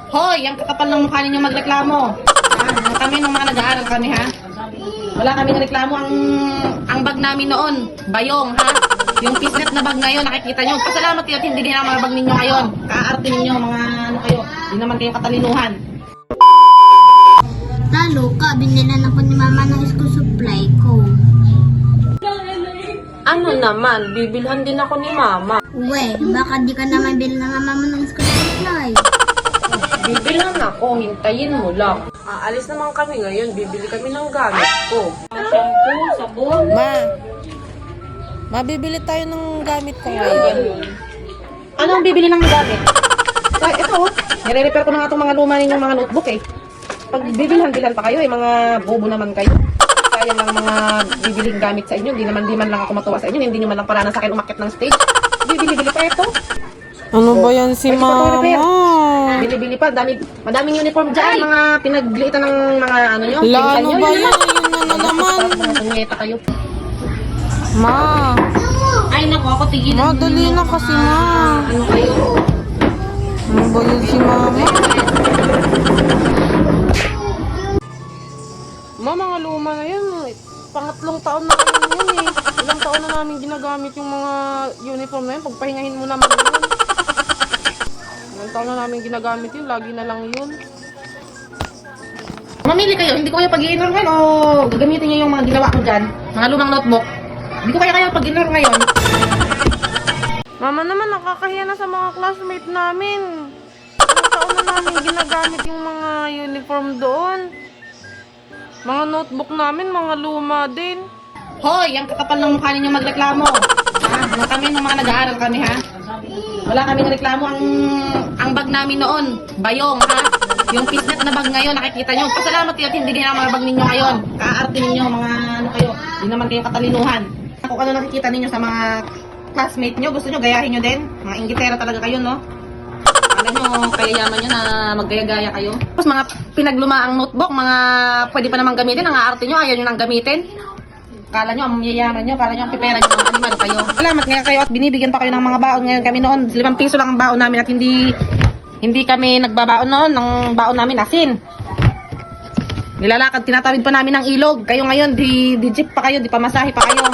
Hoy, ang kakapal ng mukha ninyo magreklamo. Kami nung mga nag-aaral kami, ha? Wala kaming reklamo. Ang bag namin noon, bayong, ha? Yung fishnet na bag ngayon, nakikita nyo. Pasalamat kayo at hindi din ang mga bag ninyo ngayon. Kaarte ninyo, mga ano kayo. Hindi naman kayo katalinuhan. Talo ka, binilan ako ni mama ng school supply ko. Ano naman, bibilhan din ako ni mama. Uwe, baka di ka naman bilhin ng mama ng school supply. Bibilhan ako, hintayin mo lang. Aalis naman kami ngayon, bibili kami ng gamit ko. Shampoo, sabon. Mabibili tayo ng gamit ko ngayon. Ano ang bibili ng gamit? So, ito, nire-repair ko na nga itong mga luma ninyong mga notebook, eh. Pag bibilhan-bilhan pa kayo, eh, mga bobo naman kayo. Sayang lang mga bibiling gamit sa inyo. Di man lang ako matuwa sa inyo. Hindi nyo man lang para sa akin umakyat ng stage. Bibili-bili pa ito. Ano ba yan si Pwede pa itong repair. mama? Bili-bili pa. Madaming uniform dyan. Mga pinagliitan ng mga ano nyo. La, pinsan ano nyo, ba yun yan? na. Yun na naman. Mga punyeta kayo. Ma, Ay, naku, ako tigilan. ma, dali na kasi ma. Ano kayo? Ano ba yun si mama? Ma, mga luma na yan. Pangatlong taon na ngayon yun eh. Ilang taon na namin ginagamit yung mga uniform na yun. Pagpahingahin mo naman yun. Ilang taon na namin ginagamit yun. Lagi na lang yun. Mamili kayo. Hindi ko kayo pag-i-enroll ngayon o gagamitin nyo yung mga ginawa ko dyan. Mga lumang notebook. Hindi ko kayo pag-enroll ngayon. Mama naman, nakakahiya na sa mga classmate namin. Ilang taon na namin ginagamit yung mga uniform doon. Mga notebook namin, mga luma din. Hoy, ang kakapal ng mukha ninyo magreklamo. Kami nung mga nag-aaral kami, ha? Wala kaming reklamo. Ang bag namin noon, bayong, ha? Yung fishnet na bag ngayon, nakikita nyo. Pasalamat kayo at hindi din ang mga bag ninyo ngayon. Kaarte ninyo, mga ano kayo. Hindi naman kayo katalinuhan. Kung ano nakikita ninyo sa mga classmate nyo, gusto nyo gayahin nyo din. Mga inggitera talaga kayo, no? Alam nyo, kaya yaman nyo na maggaya-gaya kayo. Tapos mga pinaglumaang notebook, mga pwede pa naman gamitin, ang aarte nyo, ayaw nyo nang gamitin. Kala nyo, ang yayaman nyo, kala nyo ang pipera nyo, mga animal kayo. Salamat nga kayo at binibigyan pa kayo ng mga baon ngayon kami noon. 5 piso lang ang baon namin at hindi kami nagbabaon noon, ng baon namin asin. Nilalakad, tinatawid pa namin ng ilog. Kayo ngayon, di jeep pa kayo, di pamasahe pa kayo.